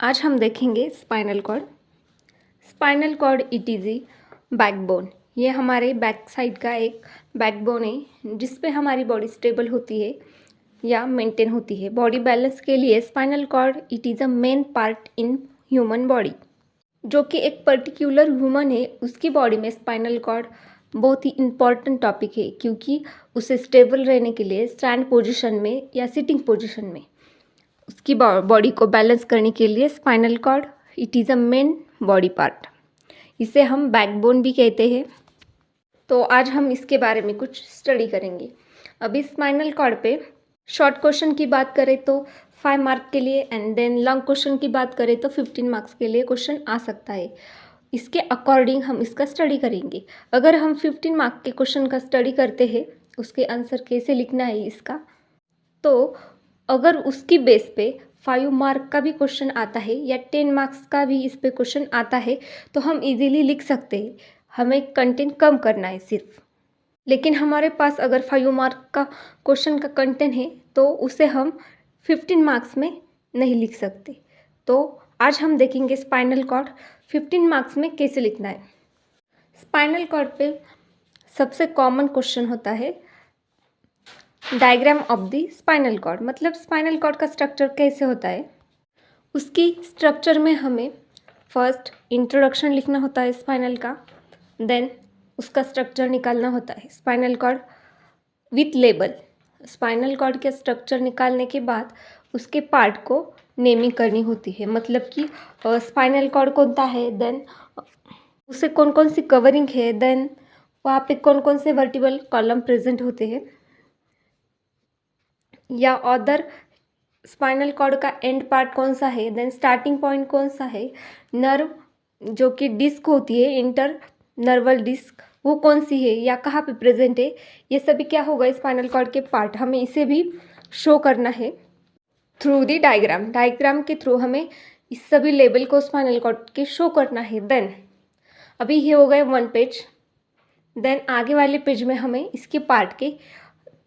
आज हम देखेंगे spinal cord. Spinal cord it is a backbone. ये हमारे बैक साइड का एक बैकबोन है जिस पे हमारी बॉडी स्टेबल होती है या मेंटेन होती है। बॉडी बैलेंस के लिए spinal cord it is a main part in human body. जो कि एक पर्टिकुलर ह्यूमन है उसकी बॉडी में स्पाइनल कॉर्ड बहुत ही इम्पॉर्टेंट टॉपिक है, क्योंकि उसे स्टेबल रहने के लिए स्टैंड पोजीशन में या सिटिंग पोजीशन में उसकी बॉडी को बैलेंस करने के लिए spinal cord it is a main body part. इसे हम बैकबोन भी कहते हैं। तो आज हम इसके बारे में कुछ स्टडी करेंगे। अभी स्पाइनल कॉर्ड पे शॉर्ट क्वेश्चन की बात करें तो 5 मार्क के लिए, एंड देन लॉन्ग क्वेश्चन की बात करें तो 15 मार्क्स के लिए क्वेश्चन आ सकता है। इसके अकॉर्डिंग हम इसका स्टडी करेंगे। अगर हम 15 मार्क के क्वेश्चन का स्टडी करते हैं, उसके आंसर कैसे लिखना है इसका, तो अगर उसकी बेस पे 5 मार्क का भी क्वेश्चन आता है या 10 मार्क्स का भी इस पे क्वेश्चन आता है तो हम इजीली लिख सकते हैं। हमें कंटेंट कम करना है सिर्फ। लेकिन हमारे पास अगर 5 मार्क का क्वेश्चन का कंटेंट है तो उसे हम 15 मार्क्स में नहीं लिख सकते। तो आज हम देखेंगे स्पाइनल कॉर्ड 15 मार्क्स में कैसे लिखना है। स्पाइनल कॉर्ड पे सबसे कॉमन क्वेश्चन होता है diagram of the spinal cord, मतलब स्पाइनल कॉर्ड का स्ट्रक्चर कैसे होता है। उसकी स्ट्रक्चर में हमें फर्स्ट इंट्रोडक्शन लिखना होता है स्पाइनल का, देन उसका स्ट्रक्चर निकालना होता है spinal cord with label. Spinal cord के स्ट्रक्चर निकालने के बाद उसके पार्ट को नेमिंग करनी होती है, मतलब कि स्पाइनल कॉर्ड कौन सा है, देन उसे कौन कौन सी कवरिंग है, देन वहाँ पे कौन कौन से वर्टिबल कॉलम प्रेजेंट होते हैं, या अदर स्पाइनल कॉर्ड का एंड पार्ट कौन सा है, देन स्टार्टिंग पॉइंट कौन सा है, नर्व जो कि डिस्क होती है इंटर नर्वल डिस्क वो कौन सी है या कहाँ पे प्रेजेंट है, ये सभी क्या होगा स्पाइनल कॉर्ड के पार्ट। हमें इसे भी शो करना है थ्रू द डायग्राम। डायग्राम के थ्रू हमें इस सभी लेबल को स्पाइनल कॉर्ड के शो करना है। देन अभी ये हो गए 1 पेज। देन आगे वाले पेज में हमें इसके पार्ट के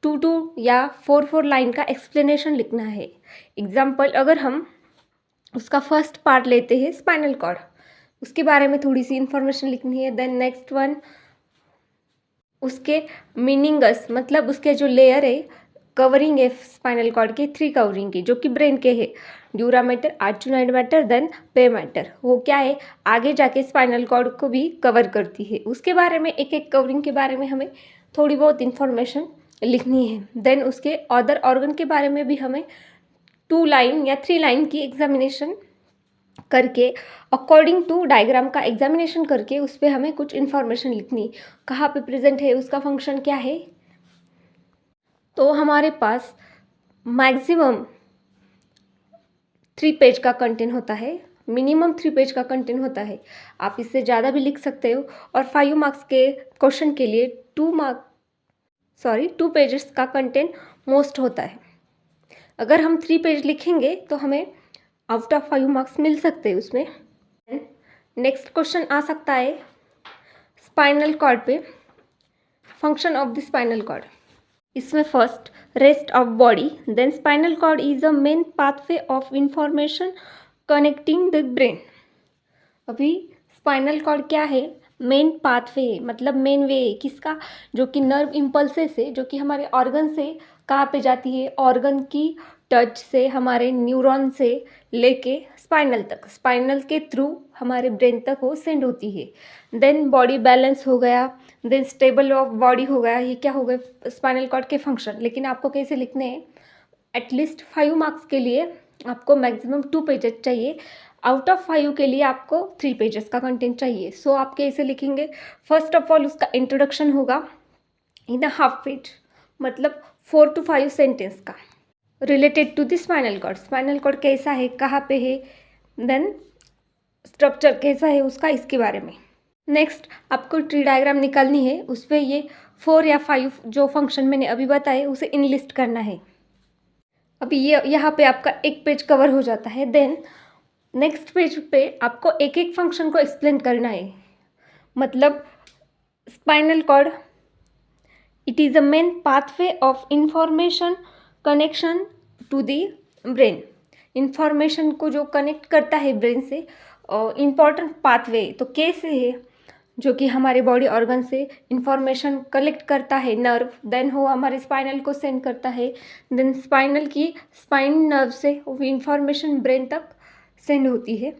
2 या 4 लाइन का एक्सप्लेनेशन लिखना है। एग्जाम्पल, अगर हम उसका फर्स्ट पार्ट लेते हैं स्पाइनल कॉर्ड, उसके बारे में थोड़ी सी इंफॉर्मेशन लिखनी है। देन नेक्स्ट वन उसके मीनिंगस, मतलब उसके जो लेयर है कवरिंग है स्पाइनल कॉर्ड के 3 कवरिंग के, जो कि ब्रेन के है dura mater, articulate mater, then pia mater. वो क्या है आगे जाके स्पाइनल कॉर्ड को भी कवर करती है। उसके बारे में एक एक कवरिंग के बारे में हमें थोड़ी बहुत इंफॉर्मेशन लिखनी है। देन उसके अदर ऑर्गन के बारे में भी हमें 2 लाइन या 3 लाइन की एग्जामिनेशन करके अकॉर्डिंग टू डायग्राम का एग्जामिनेशन करके उस पर हमें कुछ इन्फॉर्मेशन लिखनी, कहाँ पे प्रेजेंट है, उसका फंक्शन क्या है। तो हमारे पास मैक्सिमम 3 पेज का कंटेंट होता है, मिनिमम 3 पेज का कंटेंट होता है। आप इससे ज़्यादा भी लिख सकते हो। और 5 मार्क्स के क्वेश्चन के लिए 2 पेजेस का कंटेंट मोस्ट होता है। अगर हम 3 पेज लिखेंगे तो हमें आउट ऑफ 5 मार्क्स मिल सकते हैं उसमें। नेक्स्ट क्वेश्चन आ सकता है स्पाइनल कॉर्ड पे function of the spinal cord. इसमें first rest of body, then spinal cord is a main pathway of information connecting the brain. अभी स्पाइनल कॉर्ड क्या है, मेन पाथवे है, मतलब मेन वे है किसका, जो कि नर्व इम्पल्सेस है, जो कि हमारे ऑर्गन से कहाँ पे जाती है, ऑर्गन की टच से हमारे न्यूरॉन से लेके स्पाइनल तक, स्पाइनल के थ्रू हमारे ब्रेन तक वो सेंड होती है। देन बॉडी बैलेंस हो गया, देन स्टेबल ऑफ बॉडी हो गया। ये क्या हो गए स्पाइनल कॉर्ड के फंक्शन। लेकिन आपको कैसे लिखने हैं, एटलीस्ट 5 मार्क्स के लिए आपको मैक्सिमम 2 पेजेस चाहिए, आउट ऑफ 5 के लिए आपको 3 पेजेस का कंटेंट चाहिए। सो आप कैसे लिखेंगे, फर्स्ट ऑफ ऑल उसका इंट्रोडक्शन होगा इन अ हाफ पेज, मतलब 4 to 5 सेंटेंस का, related to the spinal cord. Spinal cord कैसा है, कहाँ पे है, देन स्ट्रक्चर कैसा है उसका, इसके बारे में। नेक्स्ट आपको ट्री डायग्राम निकालनी है, उस पर ये 4 या 5 जो फंक्शन मैंने अभी बताए उसे इनलिस्ट करना है। अभी ये यहाँ पे आपका एक पेज कवर हो जाता है। देन नेक्स्ट पेज पे आपको एक एक फंक्शन को एक्सप्लेन करना है, मतलब spinal cord it is a main pathway of information connection to the brain. Information को जो कनेक्ट करता है ब्रेन से, इम्पॉर्टेंट पाथवे तो कैसे है जो कि हमारे बॉडी ऑर्गन से इंफॉर्मेशन कलेक्ट करता है, नर्व, देन वो हमारे स्पाइनल को सेंड करता है, देन स्पाइन नर्व से वो इंफॉर्मेशन ब्रेन तक सेंड होती है।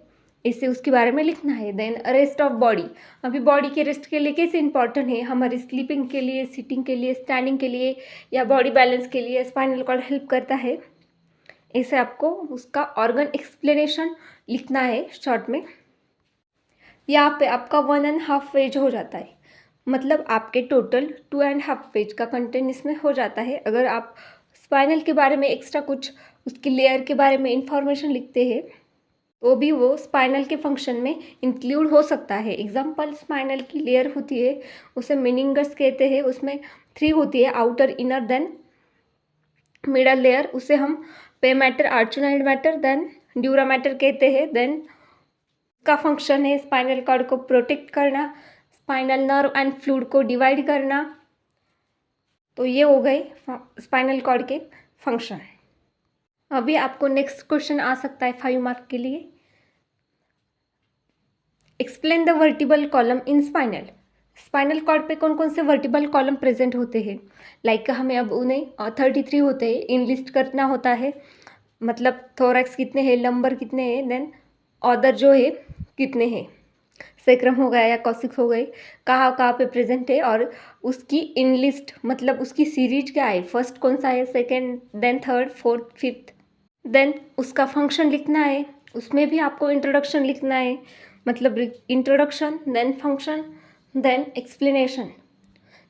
इससे उसके बारे में लिखना है। देन रेस्ट ऑफ बॉडी, अभी बॉडी के रेस्ट के लिए कैसे इंपॉर्टेंट है, हमारे स्लीपिंग के लिए, सिटिंग के लिए, स्टैंडिंग के लिए या बॉडी बैलेंस के लिए स्पाइनल कॉर्ड हेल्प करता है। ऐसे आपको उसका ऑर्गन एक्सप्लेनेशन लिखना है शॉर्ट में। यहाँ पे आपका 1.5 पेज हो जाता है, मतलब आपके टोटल 2.5 पेज का कंटेंट इसमें हो जाता है। अगर आप स्पाइनल के बारे में एक्स्ट्रा कुछ उसकी लेयर के बारे में इंफॉर्मेशन लिखते हैं तो भी वो स्पाइनल के फंक्शन में इंक्लूड हो सकता है। एग्जाम्पल, स्पाइनल की लेयर होती है उसे मेनिंगस कहते हैं, उसमें 3 होती है, outer, inner, then middle layer, उसे हम pia mater, arachnoid mater, then dura mater कहते हैं। देन का फंक्शन है स्पाइनल कॉर्ड को प्रोटेक्ट करना, स्पाइनल नर्व एंड फ्लूइड को डिवाइड करना। तो ये हो गए स्पाइनल कॉर्ड के फंक्शन। अभी आपको नेक्स्ट क्वेश्चन आ सकता है 5 मार्क के लिए। Explain the vertebral column in spinal cord पे कौन कौन से वर्टिबल कॉलम प्रेजेंट होते हैं। लाइक हमें अब उन्हें 33 होते हैं, इनलिस्ट करना होता है, मतलब थोरैक्स कितने हैं, लंबर कितने हैं, देन ऑदर जो है कितने हैं, सेक्रम हो गया या कॉसिक्स हो गए, कहाँ कहाँ पे प्रेजेंट है, और उसकी इनलिस्ट मतलब उसकी सीरीज क्या है, फर्स्ट कौन सा है, second, then third, fourth, fifth. Then उसका फंक्शन लिखना है, उसमें भी आपको इंट्रोडक्शन लिखना है, मतलब introduction, then function, then explanation.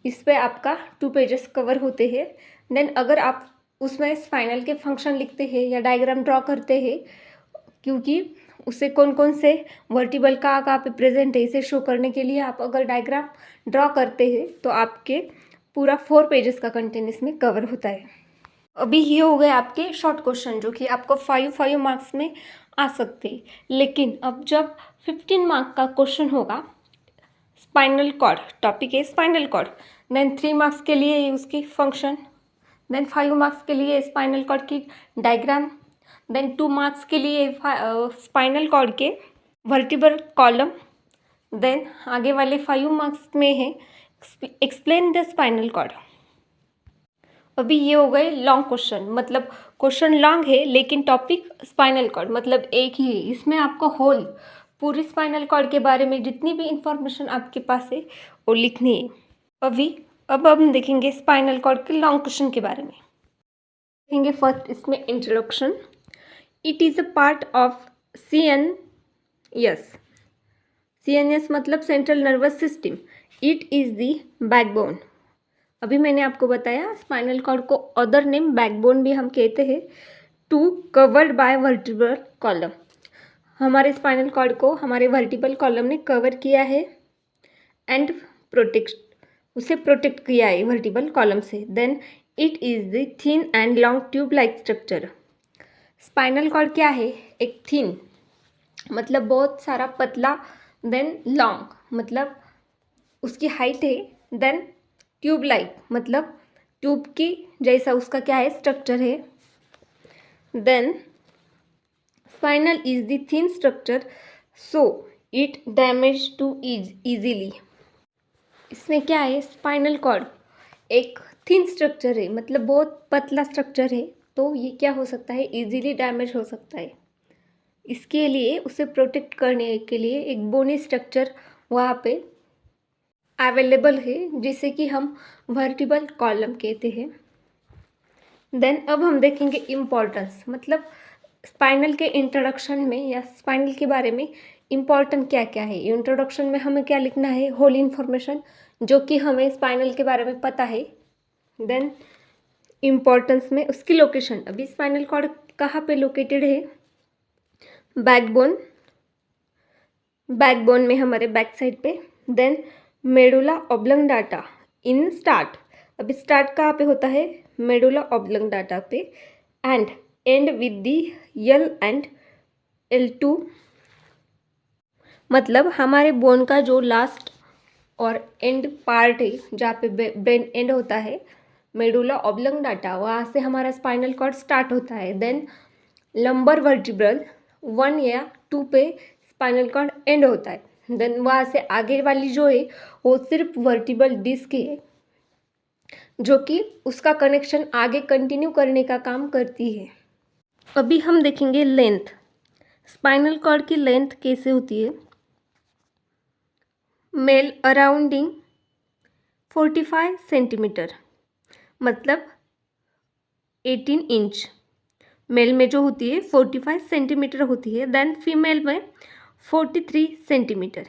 इस पे आपका 2 पेजेस कवर होते हैं। देन अगर आप उसमें स्पाइनल के फंक्शन लिखते हैं या डायग्राम ड्रॉ करते हैं, क्योंकि उसे कौन कौन से वर्टिबल कहाँ पे प्रेजेंट है इसे शो करने के लिए आप अगर डायग्राम ड्रॉ करते हैं तो आपके पूरा 4 पेजेस का कंटेंट इसमें कवर होता है। अभी ये हो गए आपके शॉर्ट क्वेश्चन जो कि आपको 5 मार्क्स में आ सकते हैं। लेकिन अब जब 15 मार्क का क्वेश्चन होगा, स्पाइनल कॉर्ड टॉपिक है, स्पाइनल कॉर्ड, देन 3 मार्क्स के लिए उसकी फंक्शन, देन 5 मार्क्स के लिए स्पाइनल कॉर्ड की डायग्राम, देन 2 मार्क्स के लिए स्पाइनल कॉर्ड के वर्टिबल कॉलम, देन आगे वाले 5 मार्क्स में है एक्सप्लेन द स्पाइनल कॉर्ड। अभी ये हो गए लॉन्ग क्वेश्चन, मतलब क्वेश्चन लॉन्ग है लेकिन टॉपिक स्पाइनल कॉर्ड मतलब एक ही है। इसमें आपको होल पूरी स्पाइनल कॉर्ड के बारे में जितनी भी इंफॉर्मेशन आपके पास है वो लिखनी है। अब हम देखेंगे स्पाइनल कॉर्ड के लॉन्ग क्वेश्चन के बारे में। देखेंगे फर्स्ट इसमें introduction. It is a part of CNS। CNS मतलब central nervous system. It is the backbone. अभी मैंने आपको बताया स्पाइनल कॉर्ड को अदर नेम बैकबोन भी हम कहते हैं। 2 कवर्ड बाय वर्टिब्रल कॉलम, हमारे स्पाइनल कॉर्ड को हमारे वर्टिब्रल कॉलम ने कवर किया है एंड उसे प्रोटेक्ट किया है वर्टिब्रल कॉलम से। Then it is the thin and long tube like structure. Spinal cord क्या है, एक थिन मतलब बहुत सारा पतला, देन लॉन्ग मतलब उसकी हाइट है, देन ट्यूब लाइक मतलब ट्यूब की जैसा उसका क्या है स्ट्रक्चर है। Then spinal is the thin structure so it damage to easily. इसमें क्या है, स्पाइनल कॉर्ड एक थिन स्ट्रक्चर है मतलब बहुत पतला स्ट्रक्चर है, तो ये क्या हो सकता है, इजीली डैमेज हो सकता है। इसके लिए उसे प्रोटेक्ट करने के लिए एक बोनी स्ट्रक्चर वहाँ पे अवेलेबल है जिसे कि हम वर्टिब्रल कॉलम कहते हैं। देन अब हम देखेंगे इम्पोर्टेंस, मतलब स्पाइनल के इंट्रोडक्शन में या स्पाइनल के बारे में इम्पोर्टेंट क्या क्या है। इंट्रोडक्शन में हमें क्या लिखना है, होल इन्फॉर्मेशन जो कि हमें स्पाइनल के बारे में पता है। देन इम्पोर्टेंस में उसकी लोकेशन, अभी स्पाइनल कॉर्ड कहाँ पे लोकेटेड है, बैकबोन में हमारे बैक साइड पे। देन मेडुला ऑब्लंगडाटा इन स्टार्ट, अभी स्टार्ट कहाँ पे होता है, मेडुला ऑब्लंगडाटा पे, and and with the L and L2 मतलब हमारे बोन का जो लास्ट और एंड पार्ट है जहाँ पे ब्रेन एंड होता है, मेडुला ऑब्लंगडाटा, वहाँ से हमारा स्पाइनल कॉर्ड स्टार्ट होता है। देन लंबर वर्टिब्रल 1 या 2 पे स्पाइनल कॉर्ड एंड होता है। देन वहाँ से आगे वाली जो है वो सिर्फ वर्टिब्रल डिस्क है जो कि उसका कनेक्शन आगे कंटिन्यू करने का काम करती है। अभी हम देखेंगे लेंथ। स्पाइनल कॉर्ड की लेंथ कैसे होती है। मेल अराउंडिंग 45 सेंटीमीटर मतलब 18 इंच। मेल में जो होती है 45 सेंटीमीटर होती है। देन फीमेल में 43 सेंटीमीटर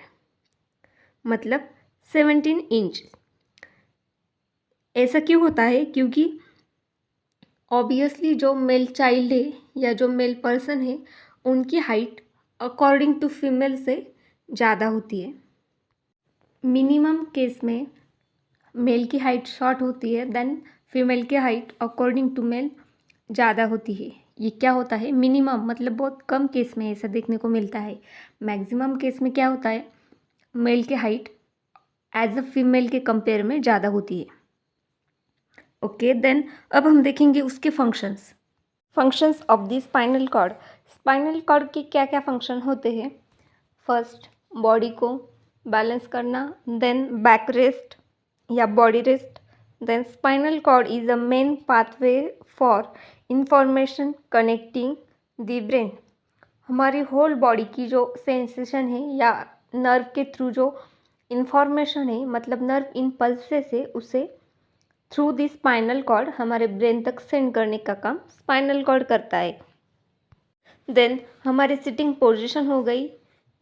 मतलब 17 इंच। ऐसा क्यों होता है? क्योंकि ऑब्वियसली जो मेल चाइल्ड है या जो मेल पर्सन है उनकी हाइट अकॉर्डिंग टू फीमेल से ज़्यादा होती है। मिनिमम केस में मेल की हाइट शॉर्ट होती है, देन फीमेल की हाइट अकॉर्डिंग टू मेल ज़्यादा होती है। ये क्या होता है? मिनिमम मतलब बहुत कम केस में ऐसा देखने को मिलता है। मैक्सिमम केस में क्या होता है? मेल की हाइट एज अ फीमेल के कंपेयर में ज़्यादा होती है। ओके, देन अब हम देखेंगे उसके functions of the spinal cord. Spinal cord के क्या क्या फंक्शन होते हैं? फर्स्ट, बॉडी को बैलेंस करना, देन बैक रेस्ट या body rest, then spinal cord is a main pathway for information connecting the brain. हमारी होल बॉडी की जो सेंसेशन है या नर्व के थ्रू जो इंफॉर्मेशन है मतलब नर्व इम्पल्से से उसे थ्रू द स्पाइनल कॉर्ड हमारे ब्रेन तक सेंड करने का काम स्पाइनल कॉर्ड करता है। देन हमारी सिटिंग पोजीशन हो गई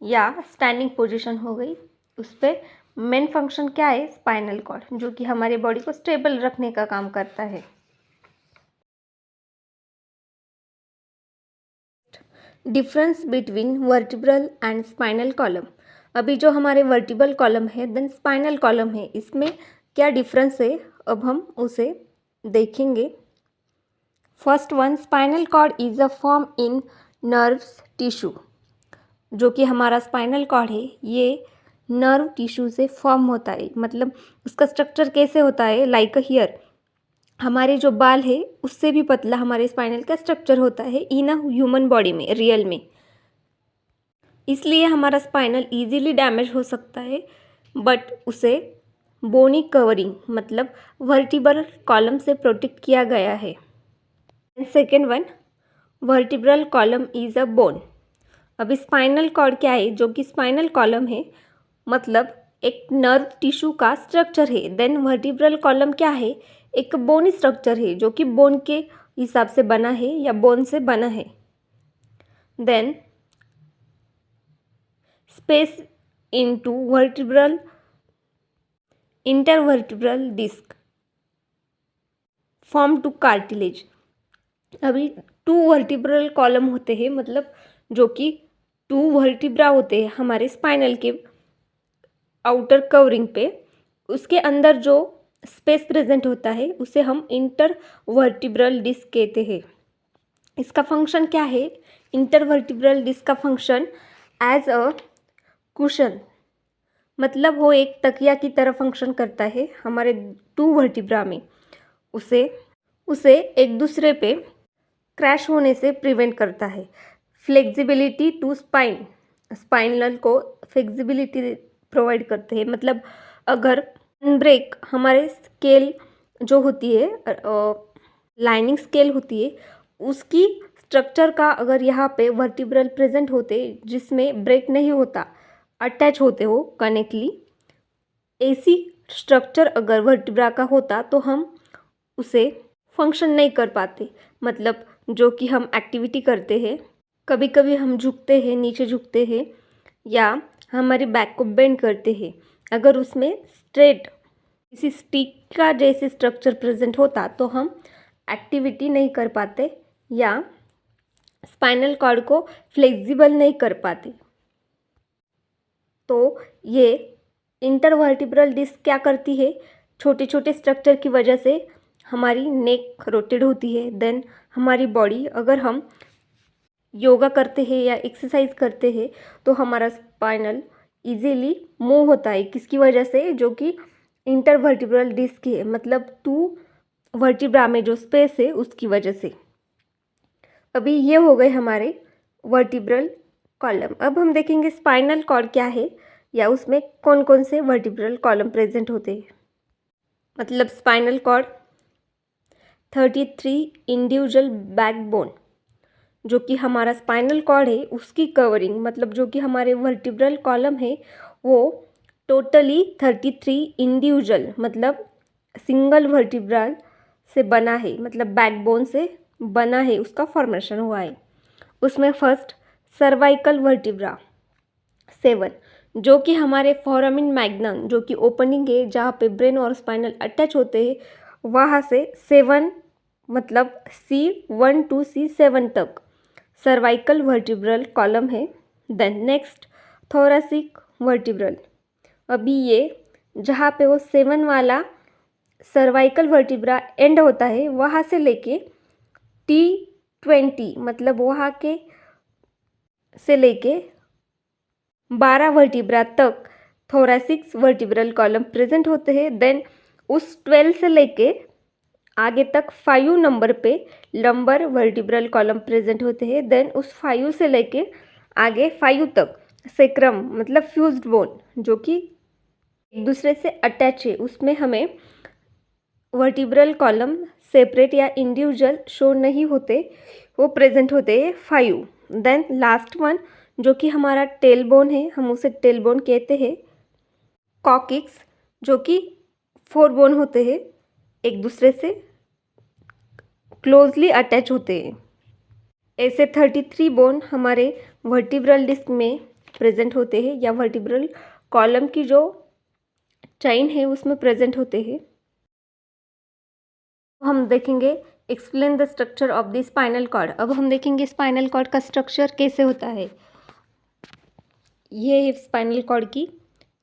या स्टैंडिंग पोजीशन हो गई, उस पर मेन फंक्शन क्या है? स्पाइनल कॉर्ड, जो कि हमारी बॉडी को स्टेबल रखने का काम करता है। Difference between vertebral and spinal column. अभी जो हमारे वर्टिब्रल कॉलम है देन स्पाइनल कॉलम है, इसमें क्या डिफरेंस है अब हम उसे देखेंगे। First one, spinal cord is a form in nerves tissue. जो कि हमारा स्पाइनल कॉर्ड है ये नर्व टिश्यू से फॉर्म होता है। मतलब उसका स्ट्रक्चर कैसे होता है? लाइक अ हियर, हमारे जो बाल है उससे भी पतला हमारे स्पाइनल का स्ट्रक्चर होता है इन अ ह्यूमन बॉडी में, रियल में। इसलिए हमारा स्पाइनल इजीली डैमेज हो सकता है, बट उसे बोनी कवरिंग मतलब वर्टिब्रल कॉलम से प्रोटेक्ट किया गया है। Second one, vertebral column is a bone. अभी स्पाइनल कॉर्ड क्या है? जो कि स्पाइनल कॉलम है मतलब एक नर्व टिश्यू का स्ट्रक्चर है। देन वर्टिब्रल कॉलम क्या है? एक बोनी स्ट्रक्चर है जो कि बोन के हिसाब से बना है या बोन से बना है। Then space into vertebral intervertebral disc form to cartilage. अभी 2 वर्टिब्रल कॉलम होते हैं मतलब जो कि 2 वर्टिब्रा होते हैं हमारे स्पाइनल के आउटर कवरिंग पे, उसके अंदर जो स्पेस प्रेजेंट होता है उसे हम इंटरवर्टिब्रल डिस्क कहते हैं। इसका फंक्शन क्या है? इंटरवर्टिब्रल डिस्क का फंक्शन एज अ कुशन मतलब वो एक तकिया की तरह फंक्शन करता है हमारे 2 वर्टिब्रा में। उसे एक दूसरे पे क्रैश होने से प्रिवेंट करता है। फ्लेक्सिबिलिटी टू स्पाइनल को फ्लेक्सिबिलिटी प्रोवाइड करते हैं। मतलब अगर ब्रेक हमारे स्केल जो होती है लाइनिंग स्केल होती है उसकी स्ट्रक्चर का अगर यहाँ पे वर्टिब्रल प्रेजेंट होते जिसमें ब्रेक नहीं होता, अटैच होते हो कनेक्टली, ऐसी स्ट्रक्चर अगर वर्टिब्रा का होता तो हम उसे फंक्शन नहीं कर पाते। मतलब जो कि हम एक्टिविटी करते हैं, कभी कभी हम झुकते हैं, नीचे झुकते हैं या हमारे बैक को बेंड करते हैं, अगर उसमें स्ट्रेट किसी स्टिक का जैसे स्ट्रक्चर प्रेजेंट होता तो हम एक्टिविटी नहीं कर पाते या स्पाइनल कॉर्ड को फ्लेक्सिबल नहीं कर पाते। तो ये इंटरवर्टिब्रल डिस्क क्या करती है? छोटे छोटे स्ट्रक्चर की वजह से हमारी नेक रोटेट होती है। देन हमारी बॉडी, अगर हम योगा करते हैं या एक्सरसाइज करते हैं तो हमारा स्पाइनल इजीली मूव होता है। किसकी वजह से? जो कि इंटरवर्टिब्रल डिस्क है मतलब 2 वर्टिब्रा में जो स्पेस है उसकी वजह से। अभी ये हो गए हमारे वर्टिब्रल कॉलम। अब हम देखेंगे स्पाइनल कॉर्ड क्या है या उसमें कौन कौन से वर्टिब्रल कॉलम प्रेजेंट होते हैं। मतलब स्पाइनल कॉर्ड 33 इंडिविजुअल बैकबोन, जो कि हमारा स्पाइनल कॉर्ड है उसकी कवरिंग, मतलब जो कि हमारे वर्टिब्रल कॉलम है वो टोटली 33 इंडिविजुअल मतलब सिंगल वर्टिब्रल से बना है, मतलब बैकबोन से बना है, उसका फॉर्मेशन हुआ है। उसमें फर्स्ट सर्वाइकल वर्टिब्रा 7, जो कि हमारे फोरामिन मैग्नम जो कि ओपनिंग है जहाँ पे ब्रेन और स्पाइनल अटैच होते हैं, वहाँ से 7 मतलब C1 to C7 तक सर्वाइकल वर्टिब्रल कॉलम है। देन नेक्स्ट थोरेसिक वर्टिब्रल, अभी ये जहाँ पे वो 7 वाला सर्वाइकल वर्टिब्रा एंड होता है वहाँ से लेके T20 मतलब वहाँ के से लेके 12 वर्टिब्रा तक थोरेसिक वर्टिब्रल कॉलम प्रेजेंट होते हैं। देन उस 12 से लेके आगे तक 5 नंबर पे लंबर वर्टिब्रल कॉलम प्रेजेंट होते हैं। देन उस 5 से लेके आगे 5 तक सेक्रम मतलब फ्यूज्ड बोन जो कि एक दूसरे से अटैच है, उसमें हमें वर्टिब्रल कॉलम सेपरेट या इंडिविजुअल शो नहीं होते, वो प्रेजेंट होते हैं 5। देन लास्ट वन जो कि हमारा टेल बोन है, हम उसे टेल बोन कहते हैं। कॉकिक्स जो कि 4 बोन होते हैं, एक दूसरे से क्लोजली अटैच होते हैं। ऐसे 33 बोन हमारे वर्टिब्रल डिस्क में प्रेजेंट होते हैं या वर्टिब्रल कॉलम की जो चेन है उसमें प्रेजेंट होते हैं। हम देखेंगे explain the structure of the spinal cord. अब हम देखेंगे स्पाइनल कॉर्ड का स्ट्रक्चर कैसे होता है। ये है स्पाइनल कॉर्ड की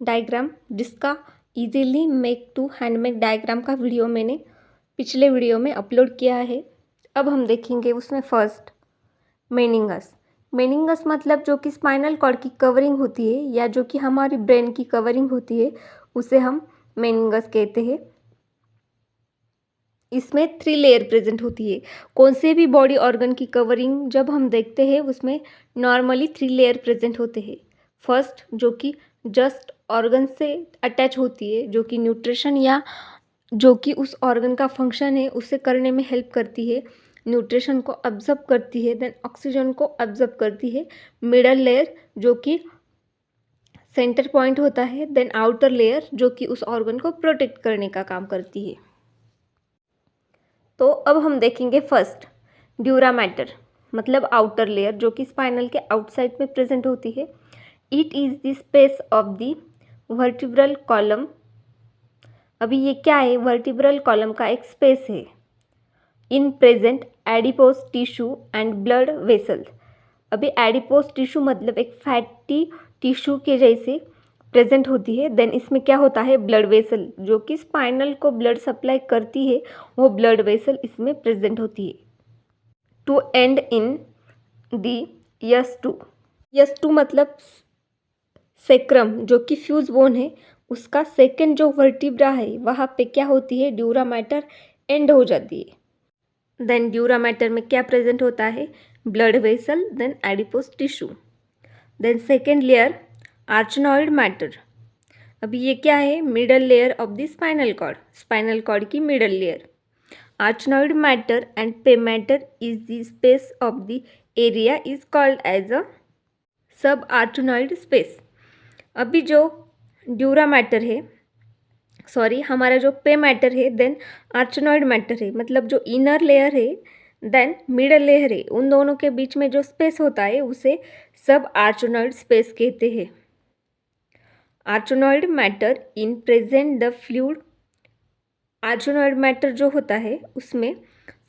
डायग्राम, जिसका easily make to handmade diagram का वीडियो मैंने पिछले वीडियो में अपलोड किया है। अब हम देखेंगे उसमें फर्स्ट मेनिंगस। मेनिंगस मतलब जो कि स्पाइनल कॉर्ड की कवरिंग होती है या जो कि हमारी ब्रेन की कवरिंग होती है उसे हम मेनिंगस कहते हैं। इसमें 3 लेयर प्रेजेंट होती है। कौन से भी बॉडी ऑर्गन की कवरिंग जब हम देखते हैं उसमें नॉर्मली 3 लेयर प्रेजेंट होते हैं। फर्स्ट जो कि जस्ट ऑर्गन से अटैच होती है, जो कि न्यूट्रिशन या जो कि उस ऑर्गन का फंक्शन है उसे करने में हेल्प करती है, न्यूट्रिशन को ऑब्जर्व करती है, देन ऑक्सीजन को ऑब्जर्व करती है। मिडल लेयर जो कि सेंटर पॉइंट होता है, देन आउटर लेयर जो कि उस ऑर्गन को प्रोटेक्ट करने का काम करती है। तो अब हम देखेंगे फर्स्ट ड्यूरा मैटर मतलब आउटर लेयर जो कि स्पाइनल के आउटसाइड में प्रेजेंट होती है। It is the space of the vertebral column. अभी ये क्या है, वर्टिब्रल कॉलम का एक स्पेस है। In present adipose tissue and blood vessels. अभी एडिपोज टिश्यू मतलब एक फैटी टिश्यू के जैसे प्रेजेंट होती है। देन इसमें क्या होता है, ब्लड वेसल जो कि स्पाइनल को ब्लड सप्लाई करती है, वो ब्लड वेसल इसमें प्रेजेंट होती है। To end in the S two मतलब सेक्रम जो कि फ्यूज बोन है, उसका सेकेंड जो वर्टिब्रा है वहाँ पे क्या होती है, ड्यूरा मैटर एंड हो जाती है। देन ड्यूरा मैटर में क्या प्रेजेंट होता है, blood vessel, then adipose tissue. Then second layer arachnoid mater. अभी ये क्या है, middle layer of the spinal cord, spinal cord की middle layer. Arachnoid mater and pia mater is the space of the area is called as a sub arachnoid space. अभी जो dura mater है, sorry हमारा जो पे matter है, then आर्चनॉइड matter है, मतलब जो इनर लेयर है देन मिडल लेयर है, उन दोनों के बीच में जो स्पेस होता है उसे सब आर्चनॉइड स्पेस कहते हैं। Arachnoid mater in present the fluid. Arachnoid mater जो होता है उसमें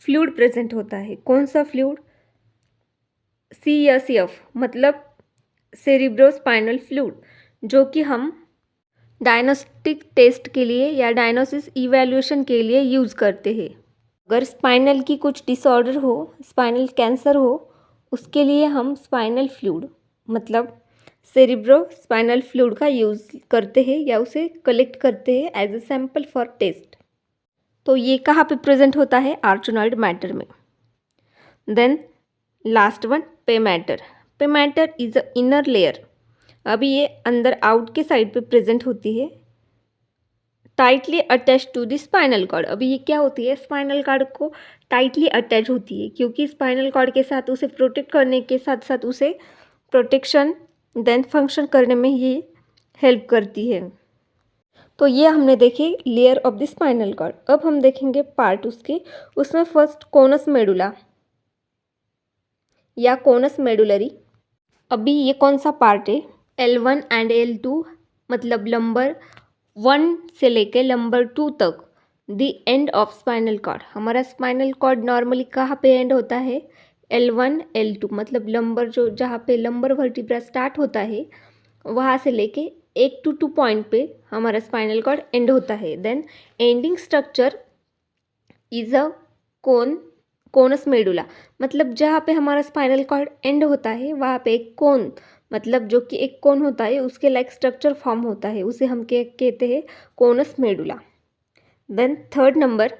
फ्लूइड प्रेजेंट होता है। कौन सा फ्लूइड, CSF मतलब सेरिब्रोस्पाइनल फ्लूइड, जो कि हम डायग्नोस्टिक टेस्ट के लिए या डायग्नोसिस इवैल्यूएशन के लिए यूज़ करते हैं। अगर स्पाइनल की कुछ डिसऑर्डर हो, स्पाइनल कैंसर हो, उसके लिए हम स्पाइनल फ्लूइड मतलब सेरिब्रोस्पाइनल फ्लूइड का यूज़ करते हैं या उसे कलेक्ट करते हैं as a sample for test. तो ये कहाँ पे प्रेजेंट होता है, आर्चनॉइड मैटर में। Then last one pia mater. Pia mater is a inner layer. अभी ये अंदर आउट के साइड पे प्रेजेंट होती है, tightly attach to the spinal cord. अभी ये क्या होती है, स्पाइनल कॉर्ड को टाइटली अटैच होती है, क्योंकि स्पाइनल कॉर्ड के साथ उसे प्रोटेक्ट करने के साथ साथ उसे प्रोटेक्शन देन फंक्शन करने में ये हेल्प करती है। तो ये हमने देखे layer of the spinal cord. अब हम देखेंगे पार्ट उसके। उसमें फर्स्ट कोनस मेडुला या कोनस मेडुलरी। अभी ये कौन सा पार्ट है, L1 एंड L2 मतलब लंबर 1 से लेके लंबर 2 तक the end of spinal cord. हमारा स्पाइनल कॉर्ड नॉर्मली कहाँ पे एंड होता है, L1 L2 मतलब लंबर जो जहाँ पे लंबर वर्टिब्रा स्टार्ट होता है वहाँ से लेके 1 to 2 पॉइंट पे हमारा स्पाइनल कॉर्ड एंड होता है। Then ending structure is a conus medulla मतलब जहाँ पे हमारा स्पाइनल कॉर्ड एंड होता है वहाँ पे एक कोन मतलब जो कि एक कोन होता है उसके लाइक स्ट्रक्चर फॉर्म होता है, उसे हम कहते हैं conus medulla. Then third number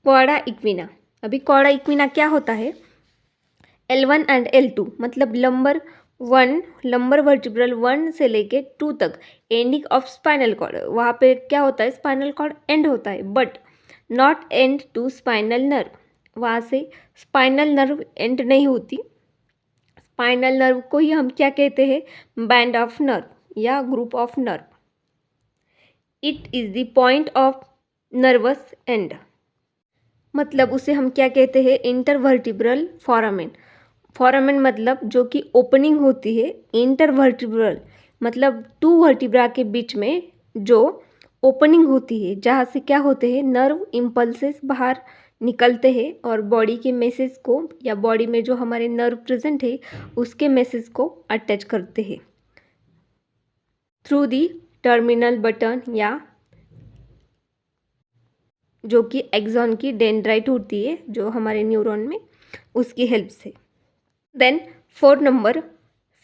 cauda equina. अभी कॉर्डा इक्विना क्या होता है, L1 एंड L2 मतलब लंबर वर्टिब्रल 1 से लेके 2 तक एंडिंग ऑफ स्पाइनल कॉर्ड। वहाँ पे क्या होता है, स्पाइनल कॉर्ड एंड होता है but not end to spinal nerve. वहाँ से स्पाइनल नर्व एंड नहीं होती। स्पाइनल नर्व को ही हम क्या कहते हैं, बैंड ऑफ नर्व या group of nerve. It is the point of nervous and मतलब उसे हम क्या कहते हैं, इंटरवर्टिब्रल फोरामेन। फोरामेन मतलब जो कि ओपनिंग होती है, इंटरवर्टिब्रल मतलब 2 वर्टिब्रा के बीच में जो ओपनिंग होती है जहाँ से क्या होते हैं, नर्व इम्पल्सेस बाहर निकलते हैं और बॉडी के मैसेज को या बॉडी में जो हमारे नर्व प्रेजेंट है उसके मैसेज को अटैच करते हैं थ्रू दी टर्मिनल बटन या जो कि एक्सॉन की डेंड्राइट होती है जो हमारे न्यूरॉन में, उसकी हेल्प से। Then 4 number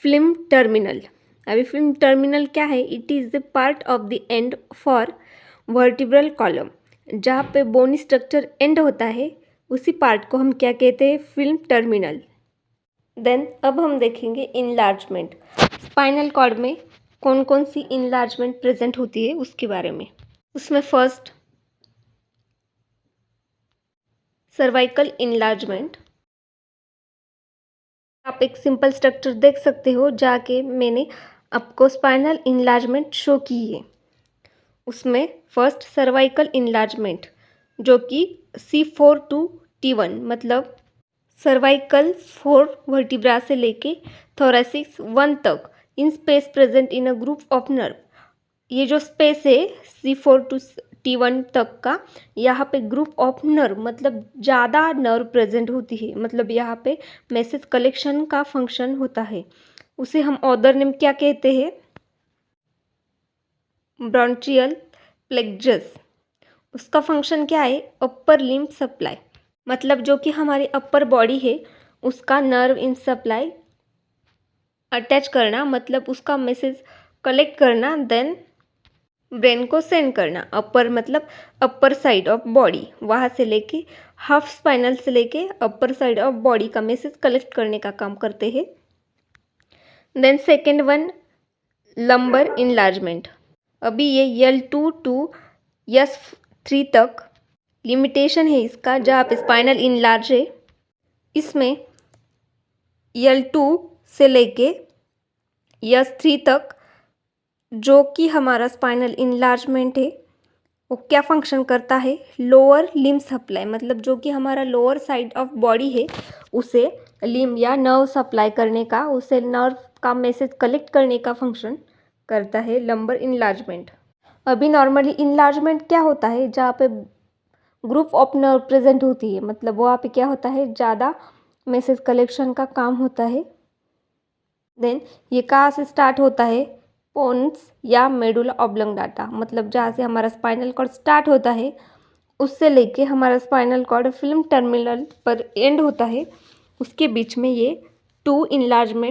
film terminal. अभी फिल्म टर्मिनल क्या है, it is the part of the end for vertebral column. जहाँ पे बोनी स्ट्रक्चर एंड होता है उसी पार्ट को हम क्या कहते हैं, फिल्म टर्मिनल। देन अब हम देखेंगे इनलार्जमेंट। स्पाइनल कॉर्ड में कौन कौन सी इनलार्जमेंट प्रेजेंट होती है उसके बारे में। उसमें फर्स्ट सर्वाइकल इनलार्जमेंट। आप एक सिंपल स्ट्रक्चर देख सकते हो जाके मैंने आपको स्पाइनल इनलार्जमेंट शो की है। उसमें फर्स्ट सर्वाइकल इनलार्जमेंट जो कि C4 to T1 मतलब सर्वाइकल 4 वर्टिब्रा से लेके थोरेसिक्स 1 तक in space present in a group of nerve. ये जो स्पेस है C4 to T1 तक का, यहाँ पे ग्रुप ऑफ नर्व मतलब ज़्यादा नर्व प्रेजेंट होती है, मतलब यहाँ पे मैसेज कलेक्शन का फंक्शन होता है। उसे हम अदर नेम क्या कहते हैं, ब्रॉन्चियल प्लेक्सस। उसका फंक्शन क्या है, अपर लिम्ब सप्लाई मतलब जो कि हमारी अपर बॉडी है उसका नर्व इन सप्लाई अटैच करना मतलब उसका मैसेज कलेक्ट करना, देन ब्रेन को सेंड करना। अपर मतलब अपर साइड ऑफ बॉडी, वहाँ से लेके हाफ स्पाइनल से लेके अपर साइड ऑफ बॉडी का मैसेज कलेक्ट करने का काम करते हैं। Then second one lumbar enlargement. अभी ये L2 to S3 तक लिमिटेशन है इसका, जहाँ पे स्पाइनल इनलार्ज है। इसमें L2 से लेके S3 तक जो कि हमारा स्पाइनल इनलार्जमेंट है वो क्या फंक्शन करता है, लोअर लिम्ब सप्लाई मतलब जो कि हमारा लोअर साइड ऑफ बॉडी है उसे लिम्ब या नर्व सप्लाई करने का, उसे नर्व का मैसेज कलेक्ट करने का फंक्शन करता है लंबर इनलार्जमेंट। अभी नॉर्मली इनलार्जमेंट क्या होता है, जहाँ पे ग्रुप ऑफ नर्व प्रेजेंट होती है मतलब वहाँ पे क्या होता है, ज़्यादा मैसेज कलेक्शन का काम होता है। देन ये कहाँ से स्टार्ट होता है, पोन्स या मेडुला ऑब्लंगाटा मतलब जहाँ से हमारा स्पाइनल कॉर्ड स्टार्ट होता है उससे लेके हमारा स्पाइनल कॉर्ड फिल्म टर्मिनल पर एंड होता है, उसके बीच में ये 2 इनलार्जमेंट